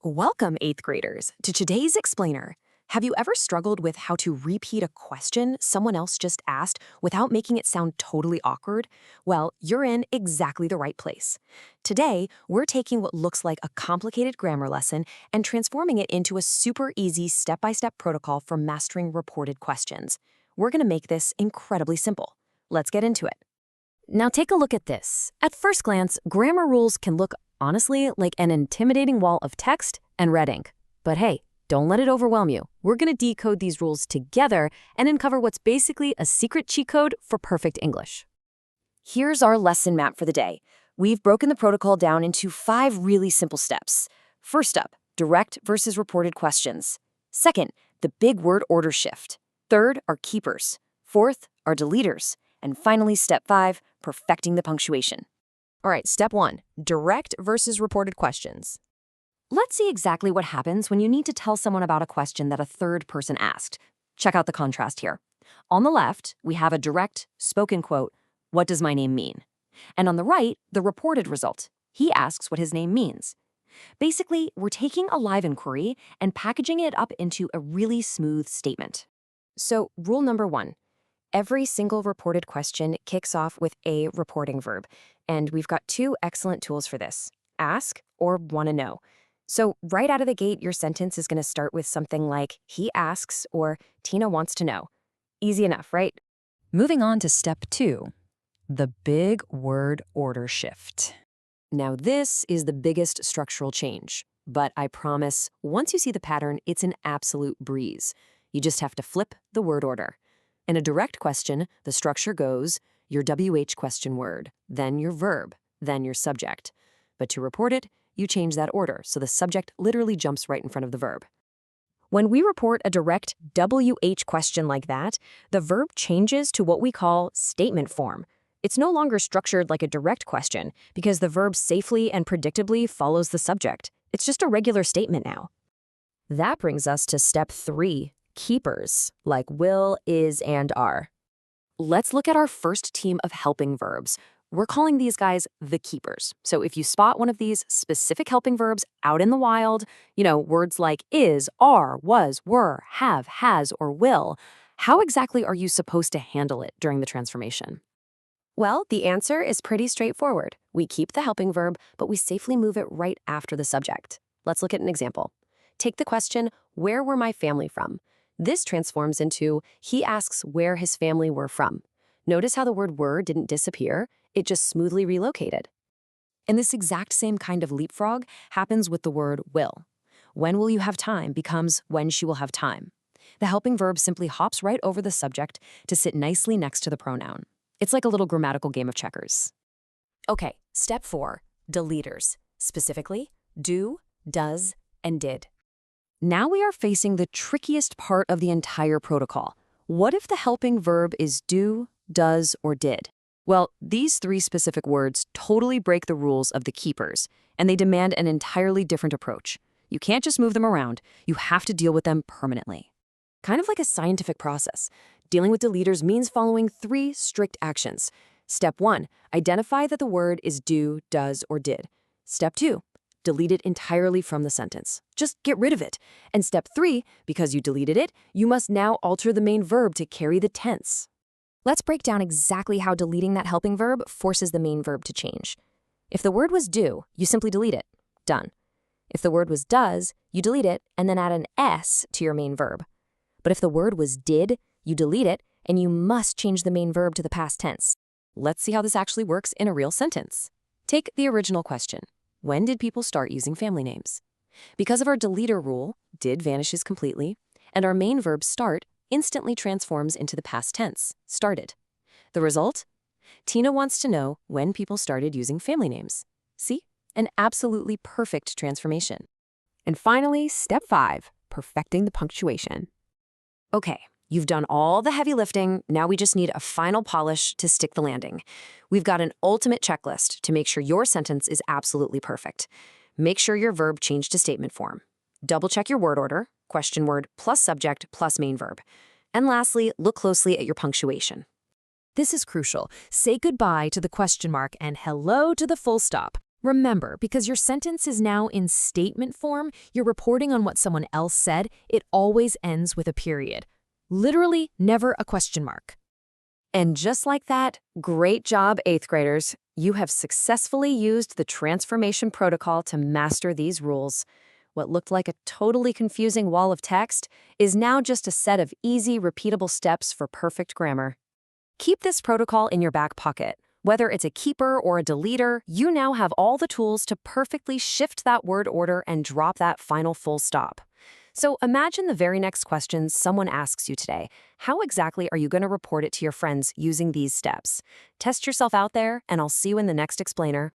Welcome, 8th graders, to today's explainer. Have you ever struggled with how to repeat a question someone else just asked without making it sound totally awkward? Well, you're in exactly the right place. Today, we're taking what looks like a complicated grammar lesson and transforming it into a super easy step-by-step protocol for mastering reported questions. We're going to make this incredibly simple. Let's get into it. Now take a look at this. At first glance, grammar rules can look honestly like an intimidating wall of text and red ink. But hey, don't let it overwhelm you. We're going to decode these rules together and uncover what's basically a secret cheat code for perfect English. Here's our lesson map for the day. We've broken the protocol down into 5 really simple steps. First up, direct versus reported questions. Second, the big word order shift. Third are keepers. Fourth are deleters. And finally, step 5, perfecting the punctuation. All right, step 1, direct versus reported questions. Let's see exactly what happens when you need to tell someone about a question that a third person asked. Check out the contrast here. On the left, we have a direct, spoken quote, "What does my name mean?" And on the right, the reported result. He asks what his name means. Basically, we're taking a live inquiry and packaging it up into a really smooth statement. So, rule number 1. Every single reported question kicks off with a reporting verb, and we've got 2 excellent tools for this, ask or want to know. So right out of the gate, your sentence is going to start with something like, he asks or Tina wants to know. Easy enough, right? Moving on to step 2, the big word order shift. Now this is the biggest structural change, but I promise, once you see the pattern, it's an absolute breeze. You just have to flip the word order. In a direct question, the structure goes your WH question word, then your verb, then your subject. But to report it, you change that order, so the subject literally jumps right in front of the verb. When we report a direct WH question like that, the verb changes to what we call statement form. It's no longer structured like a direct question because the verb safely and predictably follows the subject. It's just a regular statement now. That brings us to step 3. Keepers, like will, is, and are. Let's look at our first team of helping verbs. We're calling these guys the keepers. So if you spot one of these specific helping verbs out in the wild, words like is, are, was, were, have, has, or will, how exactly are you supposed to handle it during the transformation? Well, the answer is pretty straightforward. We keep the helping verb, but we safely move it right after the subject. Let's look at an example. Take the question, where were my family from? This transforms into, he asks where his family were from. Notice how the word were didn't disappear, it just smoothly relocated. And this exact same kind of leapfrog happens with the word will. When will you have time becomes when she will have time. The helping verb simply hops right over the subject to sit nicely next to the pronoun. It's like a little grammatical game of checkers. Okay, step 4, deleters. Specifically, do, does, and did. Now we are facing the trickiest part of the entire protocol. What if the helping verb is do, does, or did? Well, these 3 specific words totally break the rules of the keepers, and they demand an entirely different approach. You can't just move them around, you have to deal with them permanently. Kind of like a scientific process, dealing with deleters means following 3 strict actions. Step 1, identify that the word is do, does, or did. Step 2, delete it entirely from the sentence. Just get rid of it. And step 3, because you deleted it, you must now alter the main verb to carry the tense. Let's break down exactly how deleting that helping verb forces the main verb to change. If the word was do, you simply delete it. Done. If the word was does, you delete it and then add an S to your main verb. But if the word was did, you delete it and you must change the main verb to the past tense. Let's see how this actually works in a real sentence. Take the original question. When did people start using family names? Because of our deleter rule, did vanishes completely, and our main verb start instantly transforms into the past tense, started. The result? Tina wants to know when people started using family names. See? An absolutely perfect transformation. And finally, step 5, perfecting the punctuation. Okay, you've done all the heavy lifting, now we just need a final polish to stick the landing. We've got an ultimate checklist to make sure your sentence is absolutely perfect. Make sure your verb changed to statement form. Double-check your word order, question word plus subject plus main verb. And lastly, look closely at your punctuation. This is crucial. Say goodbye to the question mark and hello to the full stop. Remember, because your sentence is now in statement form, you're reporting on what someone else said, it always ends with a period. Literally never a question mark. And just like that, great job, 8th graders. You have successfully used the transformation protocol to master these rules. What looked like a totally confusing wall of text is now just a set of easy, repeatable steps for perfect grammar. Keep this protocol in your back pocket. Whether it's a keeper or a deleter, you now have all the tools to perfectly shift that word order and drop that final full stop. So imagine the very next question someone asks you today. How exactly are you going to report it to your friends using these steps? Test yourself out there, and I'll see you in the next explainer.